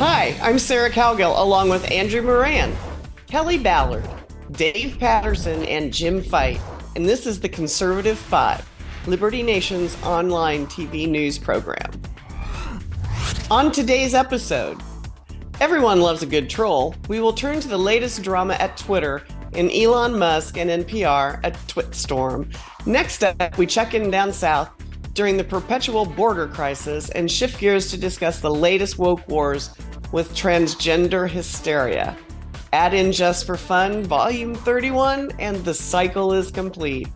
Hi, I'm Sarah Cowgill, along with Andrew Moran, Kelly Ballard, Dave Patterson, and Jim Fight, and this is the Conservative Five, Liberty Nation's online TV news program. On today's episode, everyone loves a good troll. We will turn to the latest drama at Twitter and Elon Musk and NPR at Twitstorm. Next up, we check in down south during the perpetual border crisis and shift gears to discuss the latest woke wars with transgender hysteria. Add in Just for Fun, Volume 31, and the cycle is complete.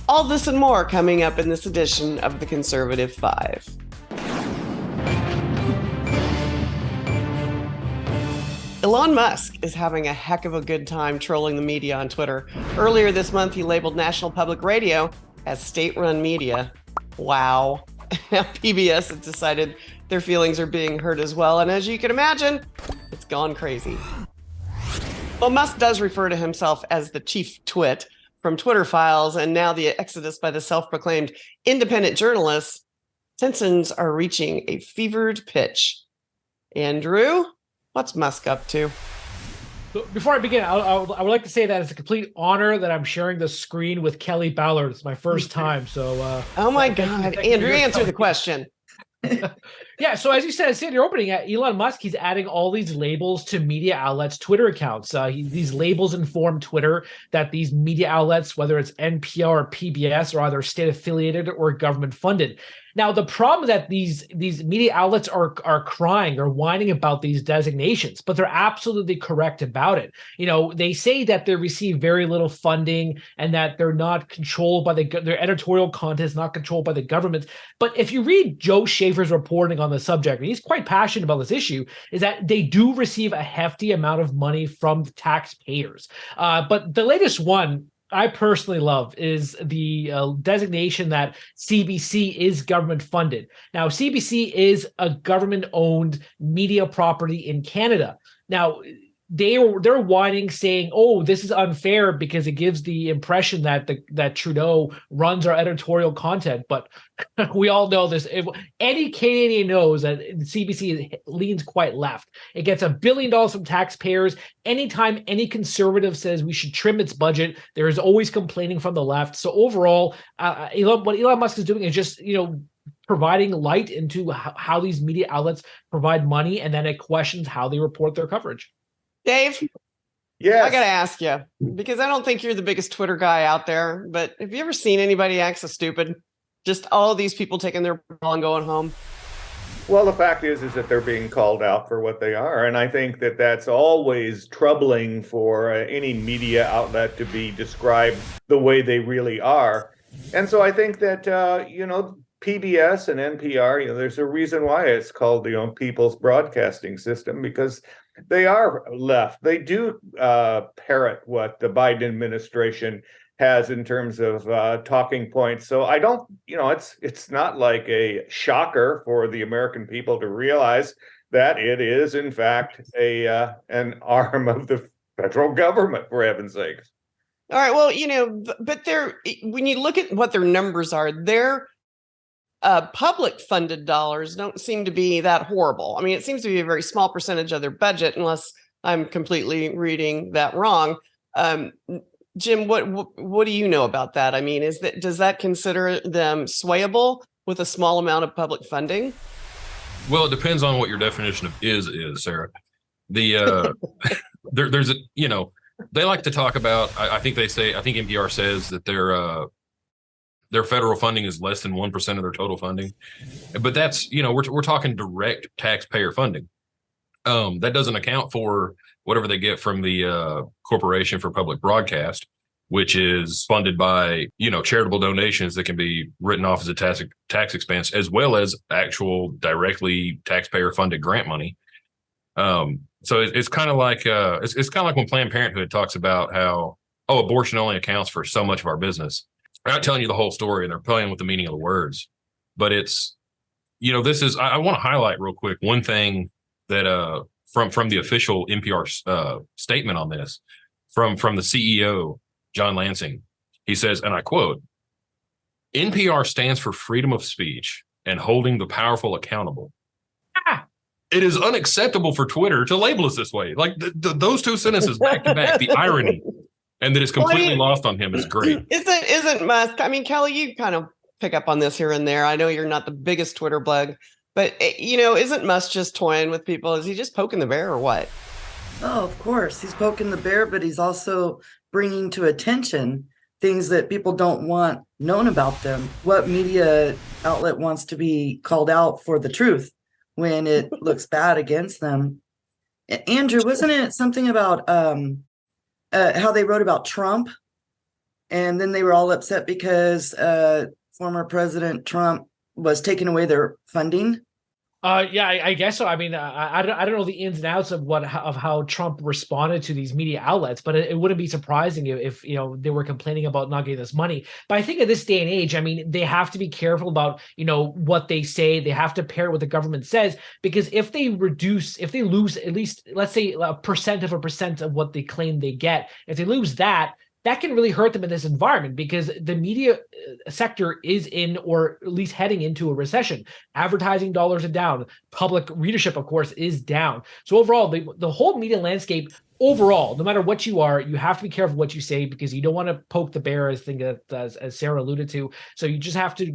All this and more coming up in this edition of the Conservative Five. Elon Musk is having a heck of a good time trolling the media on Twitter. Earlier this month, he labeled National Public Radio as state-run media. Wow. Now PBS has decided their feelings are being hurt as well, and as you can imagine, it's gone crazy. Well, Musk does refer to himself as the chief twit from Twitter Files, and now the exodus by the self-proclaimed independent journalists. Tensions are reaching a fevered pitch. Andrew, what's Musk up to? So before I begin, I would like to say that it's a complete honor that I'm sharing the screen with Kelly Ballard. It's my first time. So, oh my God, Andrew, answer the question. Yeah, so as you said in your opening, Elon Musk, he's adding all these labels to media outlets' Twitter accounts. These labels inform Twitter that these media outlets, whether it's NPR or PBS, are either state-affiliated or government-funded. Now, the problem is that these media outlets are crying or whining about these designations, but they're absolutely correct about it. You know, they say that they receive very little funding and that they're not controlled by their editorial content is not controlled by the government. But if you read Joe Schaefer's reporting on the subject, and he's quite passionate about this issue, is that they do receive a hefty amount of money from the taxpayers. But the latest one I personally love is the designation that CBC is government funded. Now, CBC is a government-owned media property in Canada. Now, they're whining, saying, "Oh, this is unfair because it gives the impression that that Trudeau runs our editorial content." But we all know this. Any Canadian knows that CBC leans quite left. It gets $1 billion from taxpayers. Anytime any conservative says we should trim its budget, there is always complaining from the left. So overall, what Elon Musk is doing is just, providing light into how these media outlets provide money, and then it questions how they report their coverage. Dave? Yes. I got to ask you, because I don't think you're the biggest Twitter guy out there, but have you ever seen anybody act so stupid? Just all these people taking their ball and going home? Well, the fact is that they're being called out for what they are. And I think that that's always troubling for any media outlet to be described the way they really are. And so I think that, PBS and NPR, there's a reason why it's called the People's Broadcasting System, because they are left. They do parrot what the Biden administration has in terms of talking points. So I don't, it's not like a shocker for the American people to realize that it is, in fact, an arm of the federal government, for heaven's sakes. All right. Well, but when you look at what their numbers are, their public funded dollars don't seem to be that horrible. I mean, it seems to be a very small percentage of their budget, unless I'm completely reading that wrong. Jim, what do you know about that? I mean, does that consider them swayable with a small amount of public funding? Well, it depends on what your definition of is, Sarah. The there's a they like to talk about. I think NPR says that their federal funding is less than 1% of their total funding, but that's we're talking direct taxpayer funding. That doesn't account for whatever they get from the Corporation for Public Broadcast, which is funded by charitable donations that can be written off as a tax expense, as well as actual directly taxpayer funded grant money. So it's kind of like it's kind of like when Planned Parenthood talks about how abortion only accounts for so much of our business. They're not telling you the whole story, and they're playing with the meaning of the words. But it's this is I want to highlight real quick one thing that from the official NPR statement on this from the CEO, John Lansing. He says, and I quote, "NPR stands for freedom of speech and holding the powerful accountable. it is unacceptable for Twitter to label us this way. Like those two sentences back to back, the irony, and that it's completely lost on him is great. Isn't Musk? I mean, Kelly, you kind of pick up on this here and there. I know you're not the biggest Twitter bug, but isn't Musk just toying with people? Is he just poking the bear or what? Oh, of course, he's poking the bear, but he's also bringing to attention things that people don't want known about them. What media outlet wants to be called out for the truth when it looks bad against them? Andrew, wasn't it something about how they wrote about Trump, and then they were all upset because former President Trump was taking away their funding? Yeah, I guess so. I mean, I don't know the ins and outs of how Trump responded to these media outlets, but it wouldn't be surprising if they were complaining about not getting this money. But I think in this day and age, I mean, they have to be careful about what they say. They have to pair what the government says, because if they lose at least, let's say, a percent of what they claim they get, if they lose that can really hurt them in this environment, because the media sector is in, or at least heading into, a recession. Advertising dollars are down. Public readership, of course, is down. So overall, the whole media landscape, overall, no matter what you are, you have to be careful what you say, because you don't want to poke the bear, as Sarah alluded to. So you just have to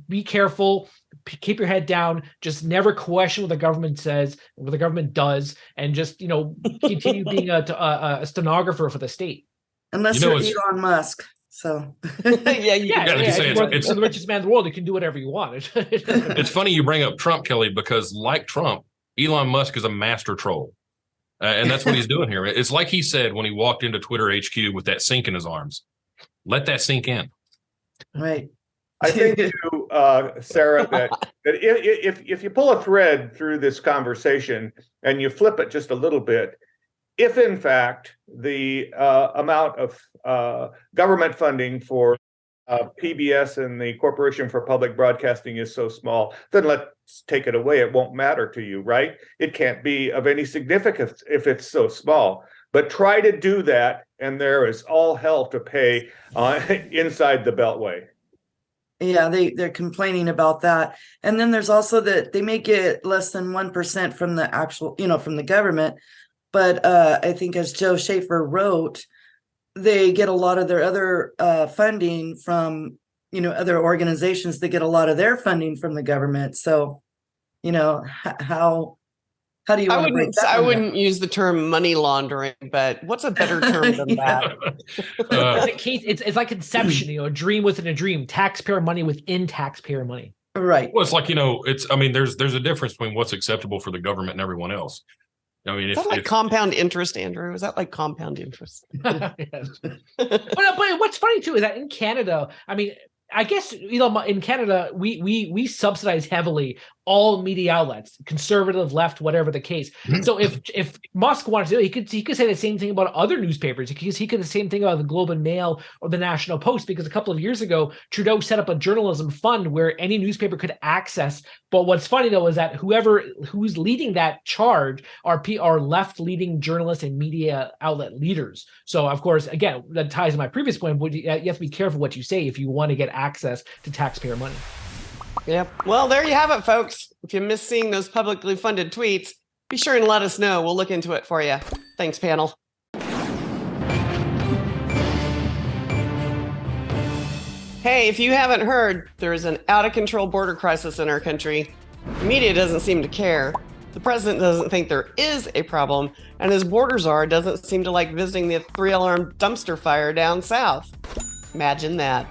be careful, keep your head down, just never question what the government says, what the government does, and just continue being a stenographer for the state. Unless you're Elon Musk. So it's the richest man in the world. You can do whatever you want. It's funny you bring up Trump, Kelly, because like Trump, Elon Musk is a master troll. And that's what he's doing here. It's like he said when he walked into Twitter HQ with that sink in his arms. Let that sink in. Right. I think too, Sarah, that if you pull a thread through this conversation and you flip it just a little bit, if in fact the amount of government funding for PBS and the Corporation for Public Broadcasting is so small, then let's take it away. It won't matter to you, right? It can't be of any significance if it's so small. But try to do that, and there is all hell to pay inside the Beltway. Yeah, they're complaining about that. And then there's also that they may get less than 1% from the actual, from the government. But I think, as Joe Schaefer wrote, they get a lot of their other funding from, other organizations. They get a lot of their funding from the government. So, how do you? I wouldn't use the term money laundering, but what's a better term than that? It's like Inception, a dream within a dream, taxpayer money within taxpayer money. Right. Well, it's like there's a difference between what's acceptable for the government and everyone else. I mean, is that like compound interest, Andrew? Is that like compound interest? But what's funny too is that in Canada, I mean, I guess in Canada we subsidize heavily all media outlets, conservative, left, whatever the case. So if Musk wanted to do it, he could say the same thing about other newspapers. He could say the same thing about the Globe and Mail or the National Post, because a couple of years ago Trudeau set up a journalism fund where any newspaper could access. But what's funny though is that who's leading that charge are left leading journalists and media outlet leaders. So of course, again, that ties to my previous point, but you have to be careful what you say if you want to get access to taxpayer money. Yep. Well, there you have it, folks. If you miss seeing those publicly funded tweets, be sure and let us know. We'll look into it for you. Thanks, panel. Hey, if you haven't heard, there is an out-of-control border crisis in our country. The media doesn't seem to care. The president doesn't think there is a problem, and his border czar doesn't seem to like visiting the three-alarm dumpster fire down south. Imagine that.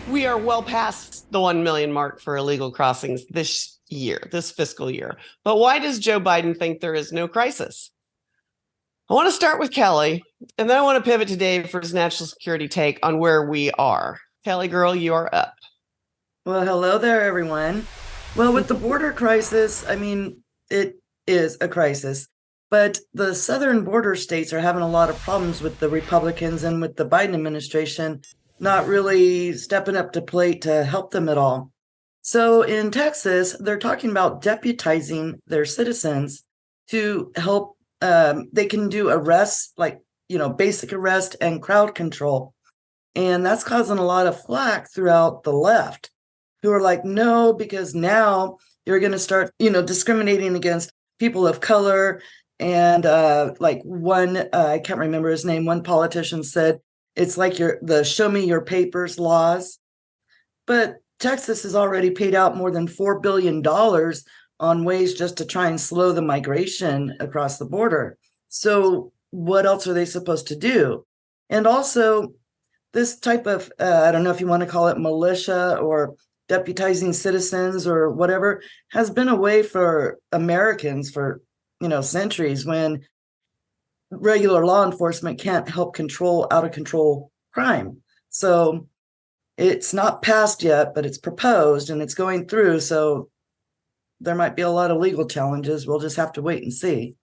We are well past the 1 million mark for illegal crossings this fiscal year. But why does Joe Biden think there is no crisis? I want to start with Kelly, and then I want to pivot to Dave for his national security take on where we are. Kelly, girl, you are up. Well, hello there, everyone. Well, with the border crisis, I mean, it is a crisis. But the southern border states are having a lot of problems with the Republicans and with the Biden administration not really stepping up to plate to help them at all. So in Texas, they're talking about deputizing their citizens to help. They can do arrests, like, basic arrest and crowd control. And that's causing a lot of flack throughout the left, who are like, no, because now you're going to start, discriminating against people of color. And like one, I can't remember his name, one politician said, it's like the show me your papers laws. But Texas has already paid out more than $4 billion on ways just to try and slow the migration across the border. So what else are they supposed to do? And also this type of, I don't know if you want to call it militia or deputizing citizens or whatever, has been a way for Americans for, centuries, when regular law enforcement can't help control out of control crime. So it's not passed yet, but it's proposed and it's going through. So there might be a lot of legal challenges. We'll just have to wait and see.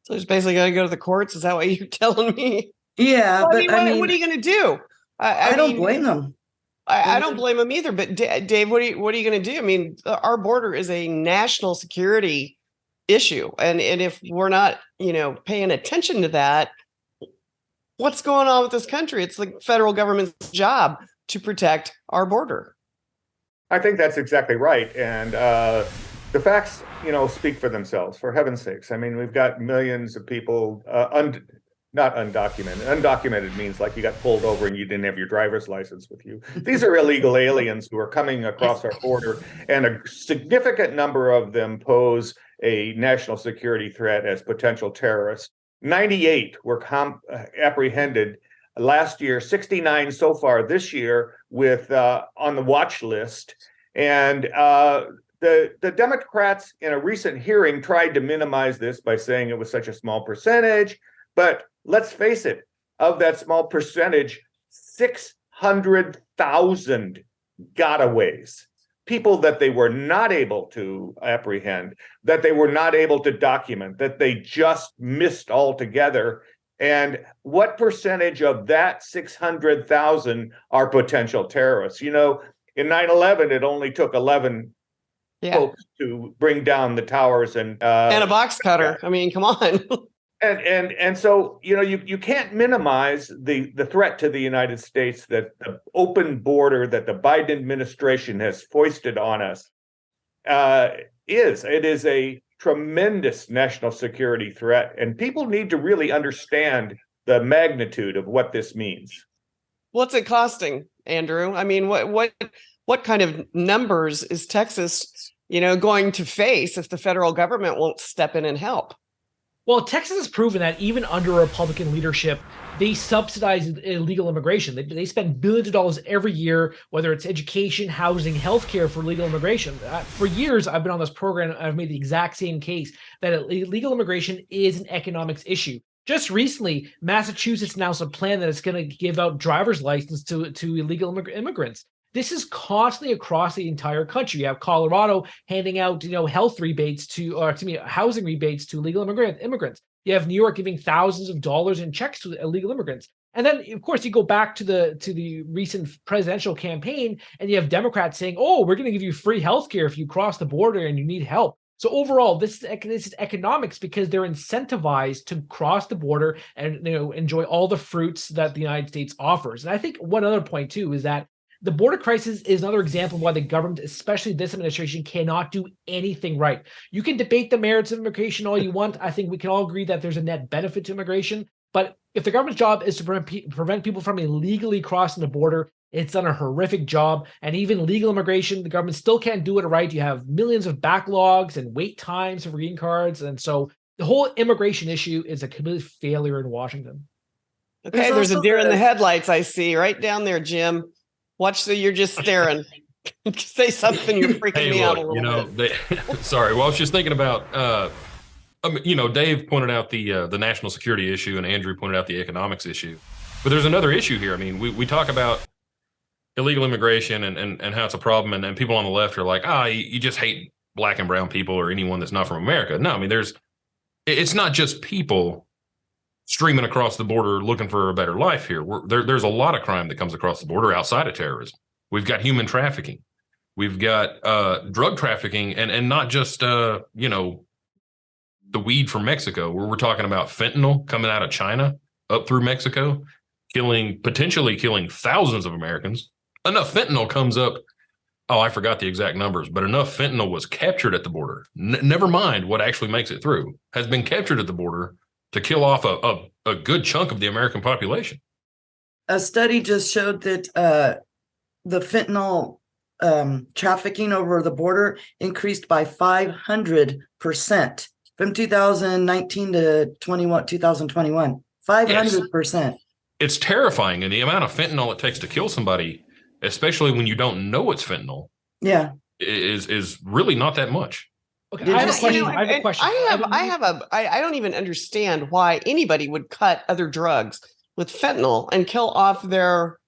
So it's basically got to go to the courts. Is that what you're telling me? Yeah, Well, but what are you going to do? I don't blame them. I don't blame them either. But Dave, what are you going to do? I mean, our border is a national security issue, and if we're not, paying attention to that, what's going on with this country? It's the federal government's job to protect our border. I think that's exactly right, and the facts, speak for themselves. For heaven's sakes, I mean, we've got millions of people not undocumented. Undocumented means like you got pulled over and you didn't have your driver's license with you. These are illegal aliens who are coming across our border, and a significant number of them pose a national security threat as potential terrorists. 98 were apprehended last year, 69 so far this year with on the watch list. And the Democrats in a recent hearing tried to minimize this by saying it was such a small percentage. But let's face it, of that small percentage, 600,000 gotaways, people that they were not able to apprehend, that they were not able to document, that they just missed altogether. And what percentage of that 600,000 are potential terrorists? In 9/11, it only took 11 folks to bring down the towers and a box cutter. I mean, come on. And so, you can't minimize the threat to the United States that the open border that the Biden administration has foisted on us is. It is a tremendous national security threat, and people need to really understand the magnitude of what this means. What's it costing, Andrew? I mean, what kind of numbers is Texas, going to face if the federal government won't step in and help? Well, Texas has proven that even under Republican leadership, they subsidize illegal immigration. They spend billions of dollars every year, whether it's education, housing, healthcare for legal immigration. For years, I've been on this program. I've made the exact same case that illegal immigration is an economics issue. Just recently, Massachusetts announced a plan that it's going to give out driver's license to illegal immigrants. This is constantly across the entire country. You have Colorado handing out, health rebates housing rebates to illegal immigrants. You have New York giving thousands of dollars in checks to illegal immigrants. And then, of course, you go back to the recent presidential campaign, and you have Democrats saying, "Oh, we're going to give you free healthcare if you cross the border and you need help." So overall, this is economics, because they're incentivized to cross the border and enjoy all the fruits that the United States offers. And I think one other point too is that the border crisis is another example of why the government, especially this administration, cannot do anything right. You can debate the merits of immigration all you want. I think we can all agree that there's a net benefit to immigration. But if the government's job is to prevent people from illegally crossing the border, it's done a horrific job. And even legal immigration, the government still can't do it right. You have millions of backlogs and wait times for green cards. And so the whole immigration issue is a complete failure in Washington. Okay, there's a deer in the headlights I see right down there, Jim. Watch, so you're just staring. Say something, you're freaking me out a little bit. Sorry. Well, I was just thinking about, Dave pointed out the national security issue, and Andrew pointed out the economics issue. But there's another issue here. I mean, we talk about illegal immigration and how it's a problem, and people on the left are like, you just hate black and brown people or anyone that's not from America. No, I mean, it's not just people streaming across the border looking for a better life here. There's a lot of crime that comes across the border outside of terrorism. We've got human trafficking. We've got drug trafficking, and not just, the weed from Mexico, where we're talking about fentanyl coming out of China up through Mexico, potentially killing thousands of Americans. Enough fentanyl comes up Oh, I forgot the exact numbers, but enough fentanyl was captured at the border. Never mind what actually makes it through, has been captured at the border to kill off a good chunk of the American population. A study just showed that the fentanyl trafficking over the border increased by 500% from 2019 to 2021. 500%. It's terrifying. And the amount of fentanyl it takes to kill somebody, especially when you don't know it's fentanyl, Yeah. is really not that much. Okay, Did I have you a see- question. you know, I have a question. I don't even understand why anybody would cut other drugs with fentanyl and kill off their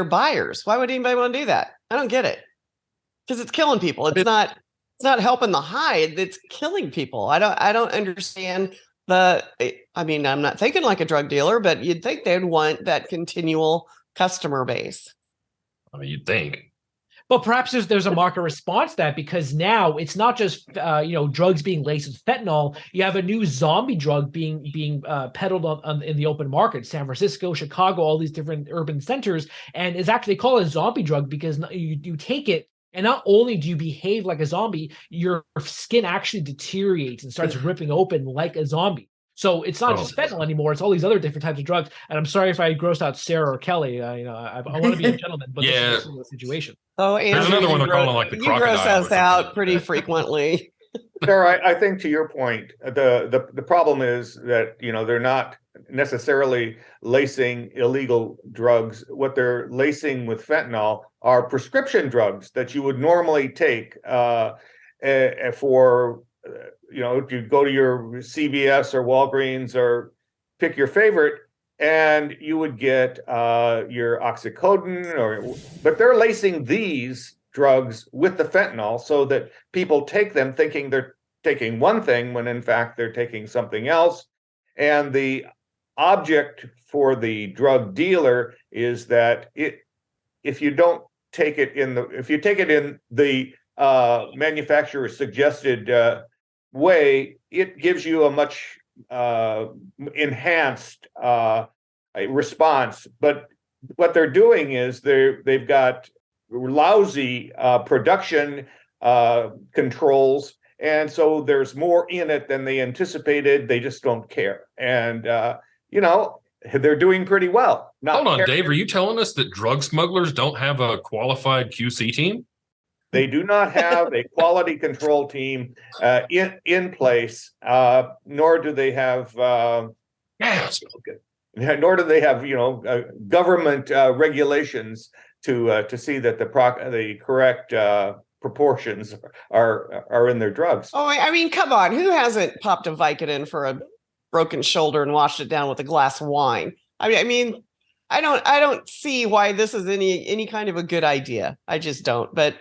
buyers. Why would anybody want to do that? I don't get it. Because it's killing people. It's not helping the hide. It's killing people. I don't understand I'm not thinking like a drug dealer, but you'd think they'd want that continual customer base. I mean, you'd think. But perhaps there's a market response to that, because now it's not just drugs being laced with fentanyl. You have a new zombie drug being peddled in the open market, San Francisco, Chicago, all these different urban centers, and it's actually called a zombie drug because you take it, and not only do you behave like a zombie, your skin actually deteriorates and starts ripping open like a zombie. So it's not just fentanyl anymore; it's all these other different types of drugs. And I'm sorry if I grossed out Sarah or Kelly. I want to be a gentleman, but this is the situation. Oh, there's another one they're calling like the you crocodile. gross us out pretty frequently. Sarah, I think to your point, the problem is that they're not necessarily lacing illegal drugs. What they're lacing with fentanyl are prescription drugs that you would normally take for. If you go to your CVS or Walgreens or pick your favorite, and you would get your oxycodone, but they're lacing these drugs with the fentanyl so that people take them thinking they're taking one thing when in fact they're taking something else. And the object for the drug dealer is that if you take it in the manufacturer suggested way, it gives you a much enhanced response. But what they're doing is they've got lousy production controls, and so there's more in it than they anticipated. They just don't care, and they're doing pretty well. Hold on, Dave, are you telling us that drug smugglers don't have a qualified QC team? They do not have a quality control team in place, nor do they have government regulations to see that the correct proportions are in their drugs. Oh, I mean, come on, who hasn't popped a Vicodin for a broken shoulder and washed it down with a glass of wine? I mean, I don't see why this is any kind of a good idea. I just don't. But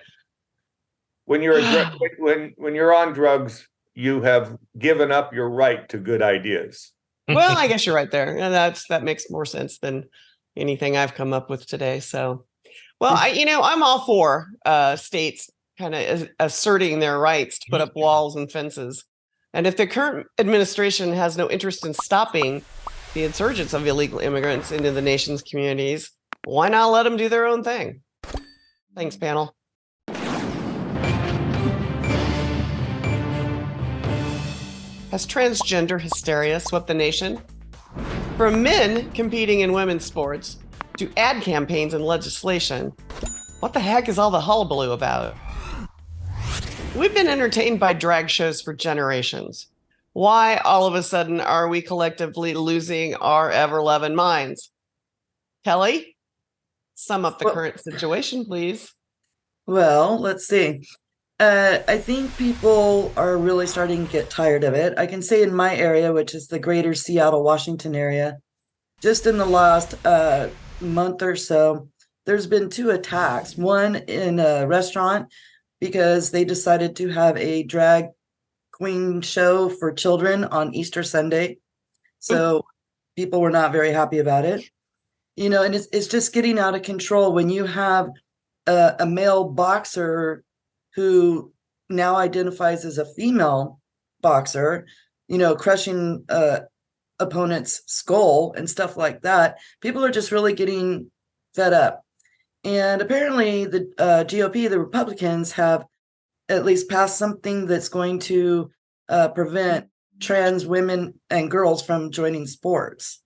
when you're on drugs, you have given up your right to good ideas. Well, I guess you're right there, and that makes more sense than anything I've come up with today. So, well, I'm all for states kind of asserting their rights to put up walls and fences, and if the current administration has no interest in stopping the insurgence of illegal immigrants into the nation's communities, why not let them do their own thing? Thanks, panel. Has transgender hysteria swept the nation? From men competing in women's sports to ad campaigns and legislation, what the heck is all the hullabaloo about? We've been entertained by drag shows for generations. Why all of a sudden are we collectively losing our ever-loving minds? Kelly, sum up the current situation, please. Well, let's see. I think people are really starting to get tired of it. I can say in my area, which is the greater Seattle, Washington area, just in the last month or so, there's been 2 attacks. One in a restaurant because they decided to have a drag queen show for children on Easter Sunday. So people were not very happy about it. And it's just getting out of control when you have a male boxer who now identifies as a female boxer, crushing opponent's skull and stuff like that. People are just really getting fed up. And apparently the GOP, the Republicans, have at least passed something that's going to prevent trans women and girls from joining sports.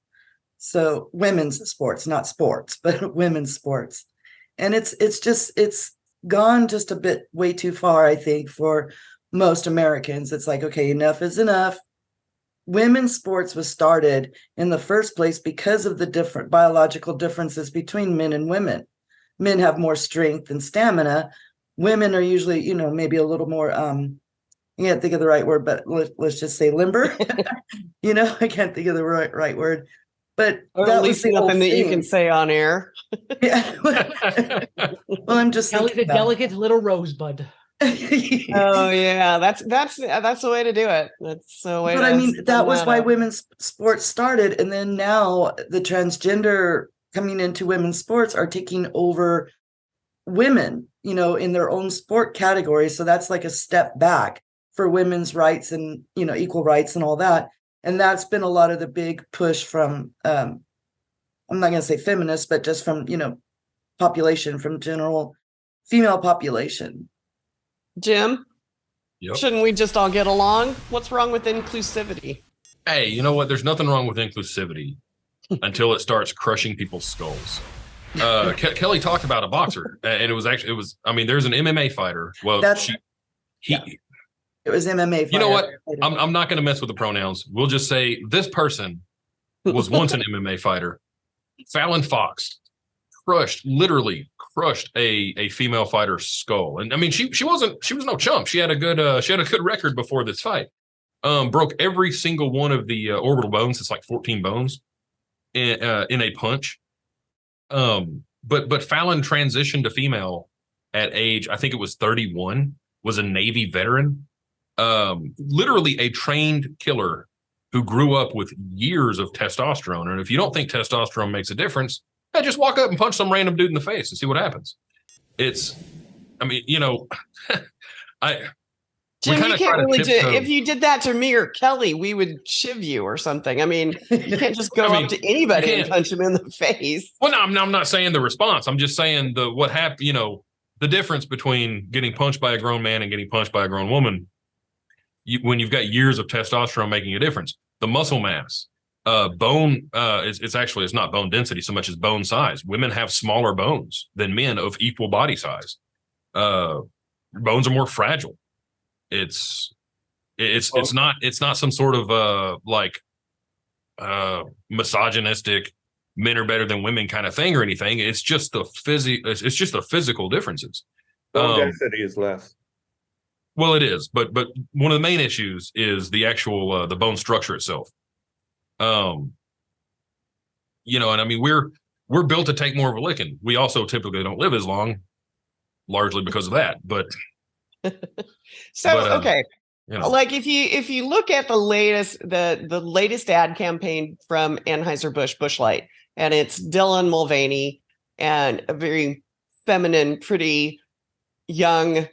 So women's sports, not sports, but women's sports. And it's gone just a bit way too far, I think, for most Americans. It's like, okay, enough is enough. Women's sports was started in the first place because of the different biological differences between men and women. Men have more strength and stamina. Women are usually, you know, maybe a little more, I can't think of the right word, but let's just say limber. You know, I can't think of the right word. But Or that at was least the old nothing that you thing. can say on air. Yeah. Well, I'm just Kelly's a thinking about delicate little rosebud. it. Oh yeah, that's the way to do it. That's the way. But to I mean, sum that was why up. women's sports started. And then now the transgender coming into women's sports are taking over women, you know, in their own sport category. So that's like a step back for women's rights and, you know, equal rights and all that. And that's been a lot of the big push from, I'm not going to say feminists, but just from, you know, population, from general female population. Jim, Yep. shouldn't we just all get along? What's wrong with inclusivity? Hey, you know what? There's nothing wrong with inclusivity until it starts crushing people's skulls. Kelly talked about a boxer, and it was I mean, there's an MMA fighter. Well, That's- he, yeah. It was MMA. you know what? fighter. I'm not going to mess with the pronouns. We'll just say this person was once an MMA fighter. Fallon Fox literally crushed a female fighter's skull. And I mean, she was no chump. She had a good record before this fight. Broke every single one of the orbital bones. It's like 14 bones in a punch. But Fallon transitioned to female at age, I think it was 31, was a Navy veteran. Literally a trained killer who grew up with years of testosterone. And if you don't think testosterone makes a difference, just walk up and punch some random dude in the face and see what happens. I mean, you know, Jim, kinda you can't try to really do. tiptoe. If you did that to me or Kelly, we would shiv you or something. I mean, you can't just go I mean, up to anybody you and can't. punch him in the face. Well, no, I'm not saying the response. I'm just saying what happened, you know, the difference between getting punched by a grown man and getting punched by a grown woman. When you've got years of testosterone making a difference, the muscle mass, bone, it's not bone density so much as bone size. Women have smaller bones than men of equal body size. Bones are more fragile. It's not some sort of misogynistic men are better than women kind of thing or anything. It's just the physical differences. Bone density is less. Well, it is, but one of the main issues is the actual the bone structure itself. You know, and I mean we're built to take more of a licking. We also typically don't live as long, largely because of that. But Okay, you know, like if you look at the latest ad campaign from Anheuser-Busch Busch Light, and it's Dylan Mulvaney and a very feminine, pretty young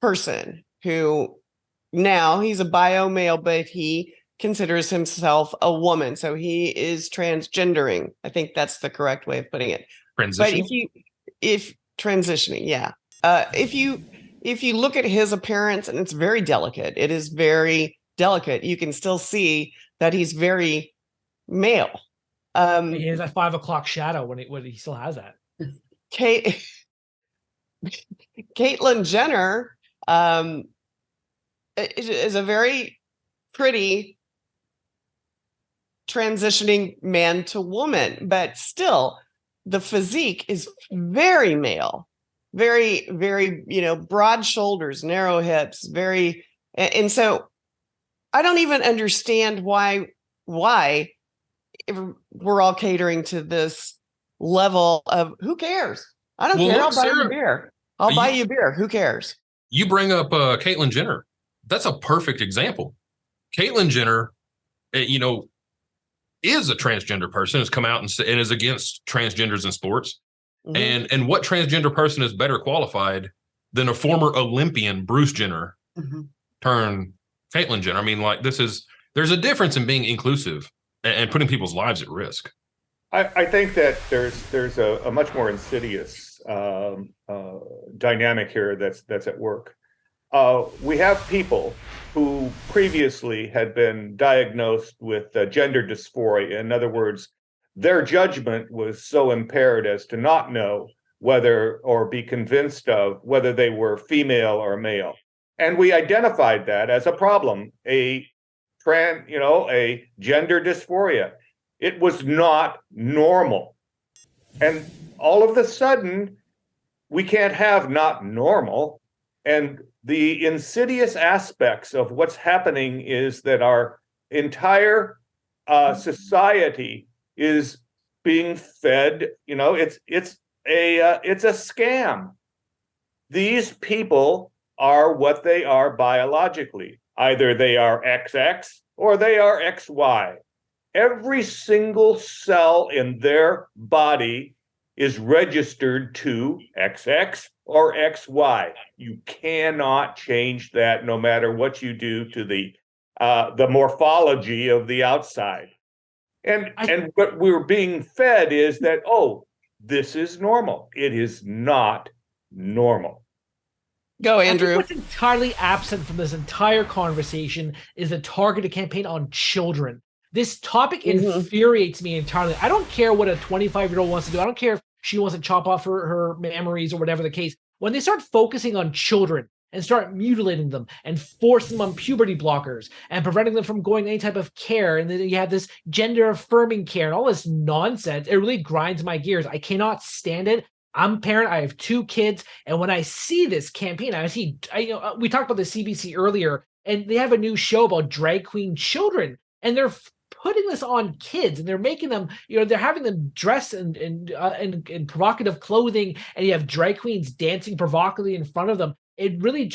person who now he's a bio male, but he considers himself a woman, so he is transgendering. I think that's the correct way of putting it. transition. But if transitioning, yeah. If you look at his appearance, and it's very delicate, it is very delicate. You can still see that he's very male. He has that 5 o'clock shadow when he still has that. Caitlyn Jenner is a very pretty transitioning man to woman, but still the physique is very male, very, very, you know, broad shoulders, narrow hips, very. And so I don't even understand why if we're all catering to this level of who cares? I don't care. I'll buy you a beer. I'll buy you a beer. Who cares? You bring up Caitlyn Jenner. That's a perfect example. Caitlyn Jenner, you know, is a transgender person, has come out and is against transgenders in sports. Mhm. And what transgender person is better qualified than a former Olympian, Bruce Jenner, Mhm. turned Caitlyn Jenner? I mean, like there's a difference in being inclusive and putting people's lives at risk. I think that there's a much more insidious dynamic here that's at work. We have people who previously had been diagnosed with gender dysphoria. In other words, their judgment was so impaired as to not know whether or be convinced of whether they were female or male. And we identified that as a problem, a gender dysphoria. It was not normal. And all of a sudden, we can't have not normal. And the insidious aspects of what's happening is that our entire society is being fed. It's a scam. These people are what they are biologically. Either they are XX or they are XY. Every single cell in their body is registered to XX or XY. You cannot change that no matter what you do to the morphology of the outside. And what we're being fed is that, this is normal. It is not normal. Go, Andrew. What's entirely absent from this entire conversation is a targeted campaign on children. This topic infuriates me entirely. I don't care what a 25-year-old wants to do. I don't care if she wants to chop off her memories or whatever the case. When they start focusing on children and start mutilating them and forcing them on puberty blockers and preventing them from going any type of care, and then you have this gender affirming care and all this nonsense, it really grinds my gears. I cannot stand it. I'm a parent. I have 2 kids. And when I see this campaign, we talked about the CBC earlier, and they have a new show about drag queen children, and they're putting this on kids, and they're making them, they're having them dress in provocative clothing, and you have drag queens dancing provocatively in front of them. It really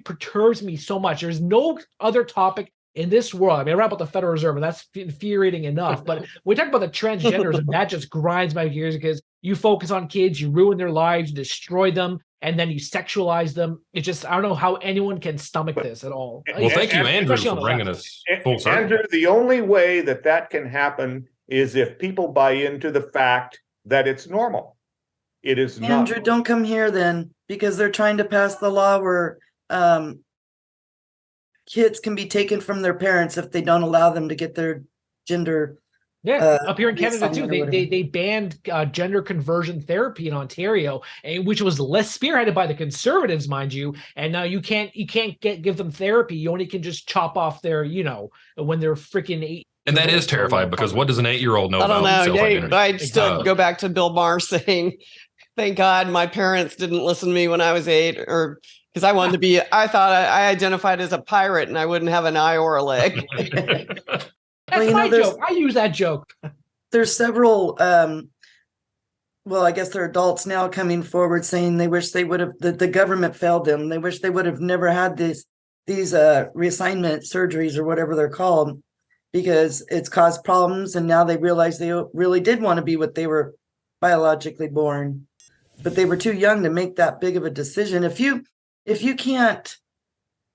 perturbs me so much. There's no other topic in this world. I mean, I read about the Federal Reserve, and that's infuriating enough. But we talk about the transgenders, and that just grinds my gears, because you focus on kids, you ruin their lives, you destroy them, and then you sexualize them. It just, I don't know how anyone can stomach this at all. Well, thank you, Andrew, for bringing us full circle. Andrew, the only way that can happen is if people buy into the fact that it's normal. It is not. Andrew, don't come here then, because they're trying to pass the law where kids can be taken from their parents if they don't allow them to get their gender. Up here in Canada too, they banned gender conversion therapy in Ontario, which was less spearheaded by the Conservatives, mind you. And now you can't give them therapy. You only can just chop off their, when they're freaking 8. And that is terrifying, because what does an 8-year-old know about self-identity? I'd still go back to Bill Maher saying, "Thank God my parents didn't listen to me when I was 8," or because I wanted to be. I thought I identified as a pirate and I wouldn't have an eye or a leg. That's my joke. I use that joke. There's several, I guess they're adults now coming forward saying they wish they would have, the government failed them. They wish they would have never had these reassignment surgeries or whatever they're called, because it's caused problems. And now they realize they really did want to be what they were biologically born, but they were too young to make that big of a decision. If you can't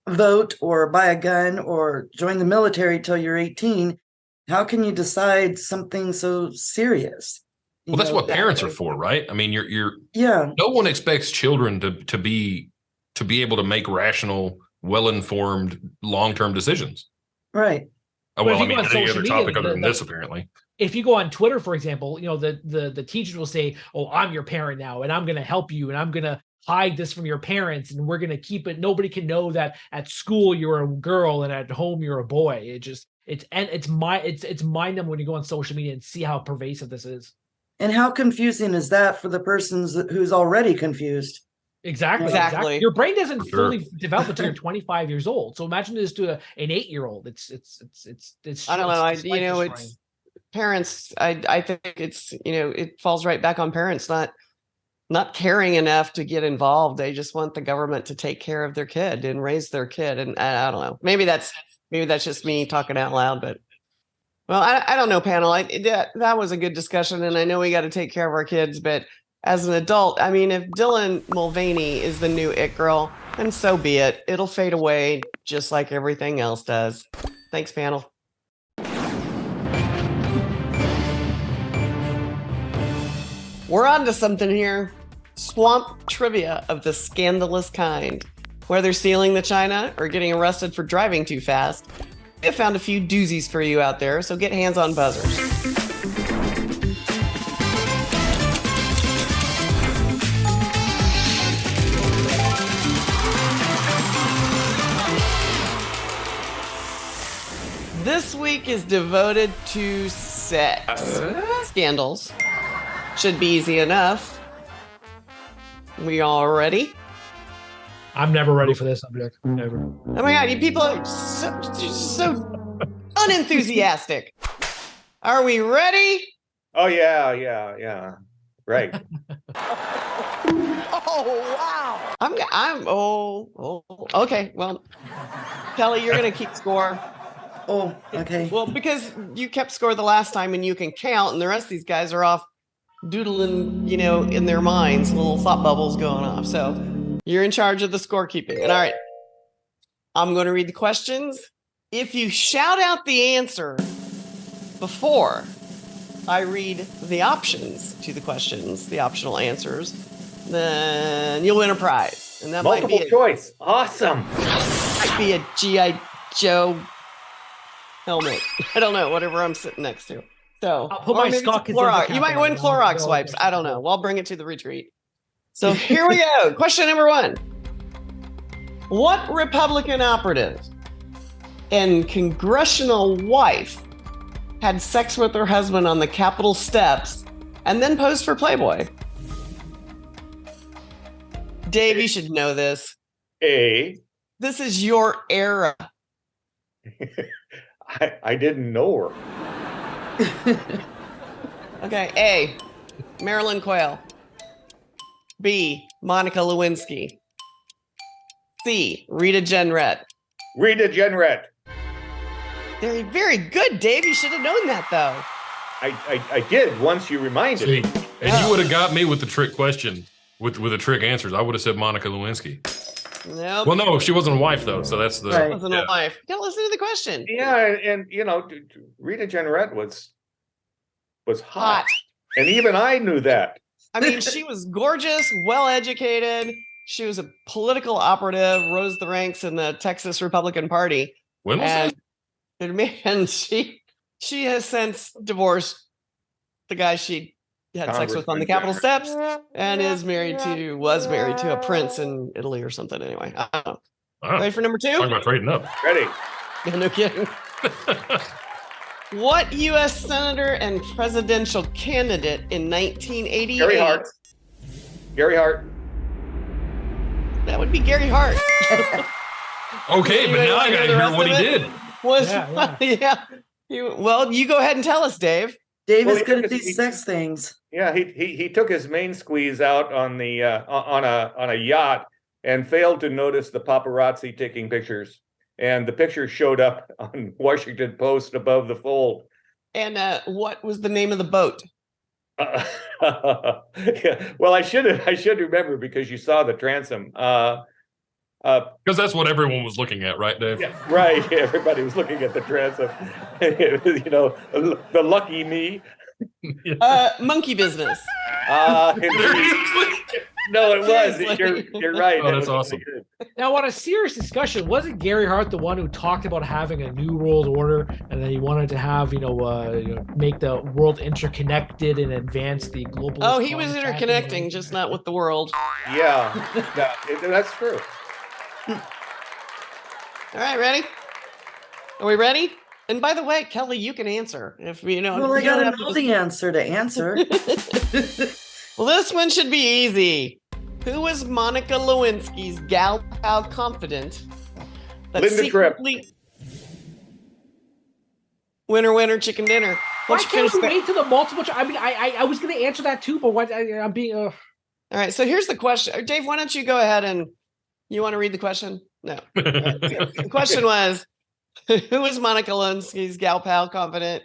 vote or buy a gun or join the military till you're 18, how can you decide something so serious? Well, that's what parents are for, right? I mean, no one expects children to be able to make rational, well-informed, long-term decisions. Right. Well, I mean, any other topic other than this, apparently. If you go on Twitter, for example, the teachers will say, "Oh, I'm your parent now, and I'm going to help you, and I'm going to hide this from your parents, and we're going to keep it. Nobody can know that at school you're a girl and at home you're a boy." It's mind numbing when you go on social media and see how pervasive this is. And how confusing is that for the person who's already confused? Exactly. Your brain doesn't fully develop until you're 25 years old. So imagine this to an 8-year-old. It's I don't know. It's parents. I think it's, it falls right back on parents not caring enough to get involved. They just want the government to take care of their kid and raise their kid. And I don't know. Maybe that's just me talking out loud. But well, I don't know, panel. That was a good discussion, and I know we got to take care of our kids. But as an adult, I mean, if Dylan Mulvaney is the new it girl, then so be it. It'll fade away just like everything else does. Thanks, panel. We're on to something here. swamp trivia of the scandalous kind. Whether stealing the china or getting arrested for driving too fast, we have found a few doozies for you out there, so get hands on buzzers. This week is devoted to sex scandals. Should be easy enough. We all ready? I'm never ready for this subject. Never. Oh my god, you people are so unenthusiastic. Are we ready? Oh yeah. Right. Oh wow. Okay. Well, Kelly, you're gonna keep score. Oh, okay. Well, because you kept score the last time and you can count, and the rest of these guys are off doodling, in their minds, little thought bubbles going off. So you're in charge of the scorekeeping. And all right, I'm going to read the questions. If you shout out the answer before I read the options to the questions, the optional answers, then you'll win a prize. And that Multiple might choice. Awesome. be a G.I. Joe helmet. I don't know, whatever I'm sitting next to. So I'll put or my maybe it's Scott Clorox. Cosenza You might cap win on. Clorox wipes. I don't know. I'll bring it to the retreat. So here we go. Question number 1. What Republican operative and congressional wife had sex with her husband on the Capitol steps and then posed for Playboy? Dave, you should know this. A. This is your era. I didn't know her. Okay, A, Marilyn Quayle. B, Monica Lewinsky. C, Rita Jenrette. Rita Jenrette. Very, very good, Dave. You should have known that, though. I did once you reminded See, me. and you would have got me with the trick question, with the trick answers. I would have said Monica Lewinsky. Nope. Well, no, she wasn't a wife though, so that's the. Right. Wasn't yeah. a wife. You gotta listen to the question. Yeah, and Rita Jenrette was hot. Hot. And even I knew that. I mean, she was gorgeous, well-educated. She was a political operative, rose the ranks in the Texas Republican Party. When was that? And she has since divorced the guy she had sex with on the Capitol steps and was married to a prince in Italy or something. Anyway, I don't know. Wow. Ready for number 2? Talking about trading up. Ready? Yeah, no kidding. What U.S. senator and presidential candidate in 1988? Gary Hart. Gary Hart. That would be Gary Hart. Okay, but You now wanna I hear gotta the hear rest what he of it? did. Was Yeah. Well, you go ahead and tell us, Dave. Dave Well, is good at he- these sex things. Yeah, he took his main squeeze out on the on a yacht and failed to notice the paparazzi taking pictures. And the picture showed up on Washington Post above the fold. And what was the name of the boat? Yeah. Well, I should remember because you saw the transom. Because that's what everyone was looking at, right, Dave? Yeah, right. Everybody was looking at the transom. The lucky me. Monkey Business. No, it was. Seriously. You're right. Oh, That that's was awesome. really good. Now, on a serious discussion, wasn't Gary Hart the one who talked about having a new world order, and then he wanted to have, make the world interconnected and advance the global? Oh, he was interconnecting, just not with the world. Yeah, that's true. All right, ready? Are we ready? And by the way, Kelly, you can answer if Well, I you don't gotta have know to the answer to answer. Well, this one should be easy. Who was Monica Lewinsky's gal pal confidant? That Linda Tripp. secretly... Winner, winner, chicken dinner. Why Once you can't finish we that- wait to the multiple? I mean, I was going to answer that too, but why? I'm being. All right, so here's the question. Dave, why don't you go ahead and you want to read the question? No. The question was, who was Monica Lewinsky's gal pal confidant?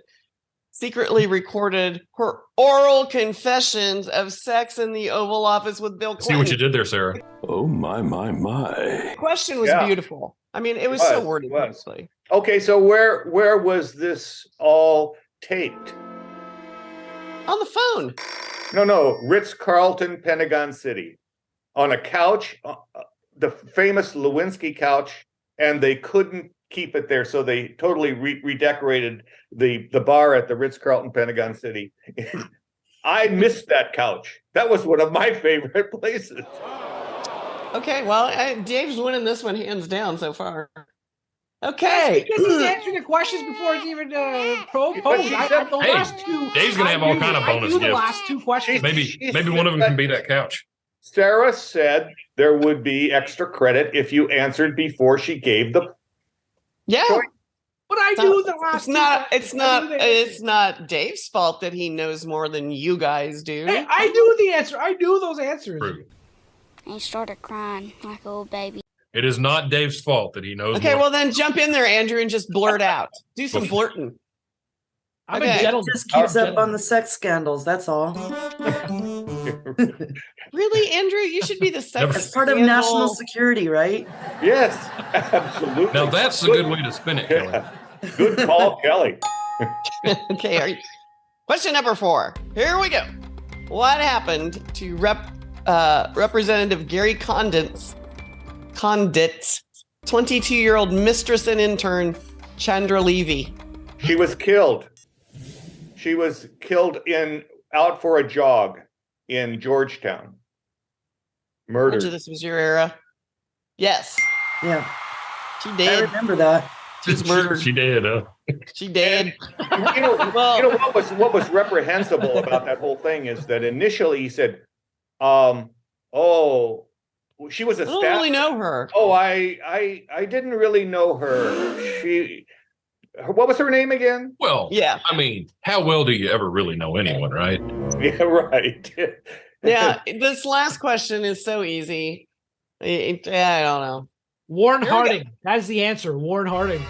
Secretly recorded her oral confessions of sex in the Oval Office with Bill See Clinton. what you did there, Sarah. Oh, my. The question was Yeah. beautiful. I mean, it was It so was, wordy. it was. Honestly. Okay, so where was this all taped? On the phone. No, Ritz-Carlton, Pentagon City, on a couch, the famous Lewinsky couch, and they couldn't keep it there, so they totally redecorated the bar at the Ritz-Carlton, Pentagon City. I missed that couch. That was one of my favorite places. Okay, well, Dave's winning this one hands down so far. Okay. Because he's answering the questions before it's even proposed. Dave's gonna have all kind of bonus the gifts. last two questions. Maybe one of them can be that couch. Sarah said there would be extra credit if you answered before she gave the. Yeah. But I knew the last. It's not Dave's fault that he knows more than you guys do. Hey, I knew the answer. I knew those answers. True. And he started crying like a little baby. It is not Dave's fault that he knows. Okay, more. well then jump in there, Andrew, and just blurt out. Do some blurting. I'm Okay. a gentleman. Just keeps up on the sex scandals. That's all. Really, Andrew? You should be the sex As part of scandal. national security, right? Yes, absolutely. Now that's a good way to spin it, Kelly. Yeah. Good call, Kelly. Okay. Question number 4. Here we go. What happened to Representative Gary Condit's 22-year-old mistress and intern, Chandra Levy? She was killed. She was killed out for a jog in Georgetown. Murdered. This was your era. Yes, Yeah, she I did. remember that. She's murdered. She did. She did. You know what was reprehensible about that whole thing is that initially he said, she was a I don't staff. really know her. Oh, I didn't really know her. What was her name again? Well, Yeah. I mean, how well do you ever really know anyone, right? Yeah, right. Yeah. This last question is so easy. I don't know. Warren Here we go. Harding. That's the answer. Warren Harding.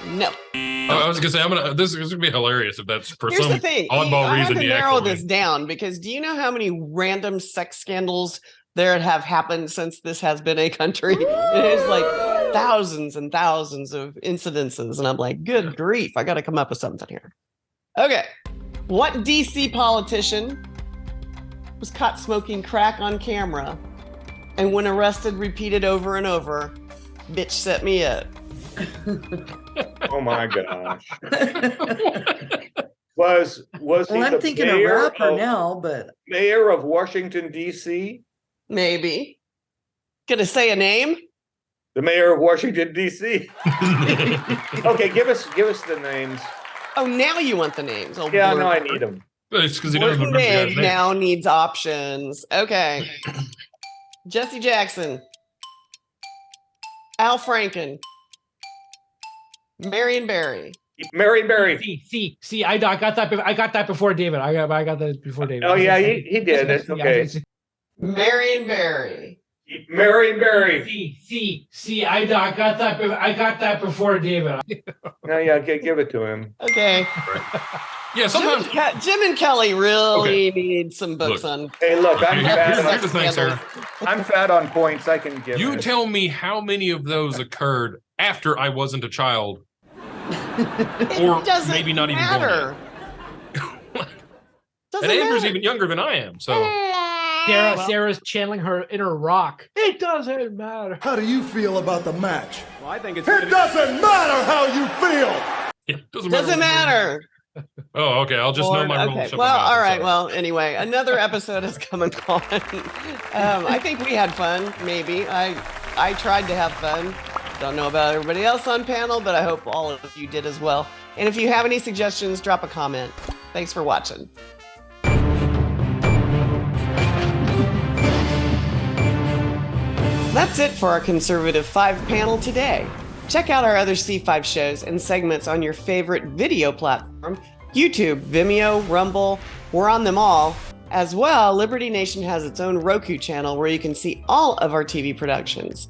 No. I was gonna say this is gonna be hilarious if that's for Here's some the thing. oddball I have reason. to you narrow actually this down because do you know how many random sex scandals there have happened since this has been a country? It is like thousands and thousands of incidences. And I'm like, good grief, I got to come up with something here. Okay. What DC politician was caught smoking crack on camera and when arrested repeated over and over, bitch set me up? Oh my gosh. Was he Well, I'm the thinking a mayor rapper of, now, but mayor of Washington, D.C.? Maybe. Gonna say a name? The mayor of Washington, D.C. Okay, give us the names. Oh, now you want the names. Oh, Yeah, no, I blur. need them. it's because he doesn't Blurton remember the guy's Dave name. now needs options. Okay. Jesse Jackson. Al Franken. Marion Barry. Mary Berry. See, I got that. I got that before David. I got that before David. Oh yeah, he did. It's okay. Marion Barry. Mary Berry. See, I got that. I got that before David. No, yeah, give it to him. Okay. Yeah, sometimes. Jim and Kelly really need some books Look. on. Hey, look, I'm Here's fat. the thing, sir. I'm fat on points. I can give. You it. tell me how many of those occurred after I wasn't a child, or It doesn't maybe not even matter. Doesn't and Andrew's matter. even younger than I am. So Sarah's channeling her inner rock. It doesn't matter. How do you feel about the match? Well, I think it's It doesn't matter how you feel. it Doesn't matter. Oh, okay. I'll just know my rules. Okay. Shut my Well, mouth. all I'm right. sorry. Well, anyway, another episode has come and gone. I think we had fun. Maybe I tried to have fun. Don't know about everybody else on panel, but I hope all of you did as well. And if you have any suggestions, drop a comment. Thanks for watching. That's it for our Conservative 5 panel today. Check out our other C5 shows and segments on your favorite video platform, YouTube, Vimeo, Rumble. We're on them all. As well, Liberty Nation has its own Roku channel where you can see all of our TV productions.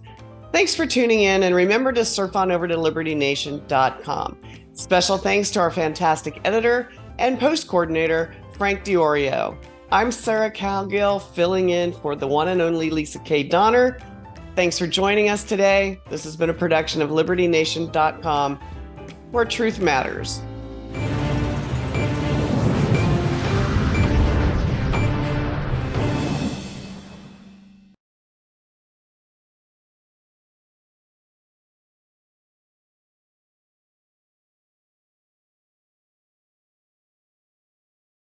Thanks for tuning in, and remember to surf on over to libertynation.com. Special thanks to our fantastic editor and post coordinator, Frank Diorio. I'm Sarah Calgill, filling in for the one and only Lisa K. Donner. Thanks for joining us today. This has been a production of libertynation.com, where truth matters.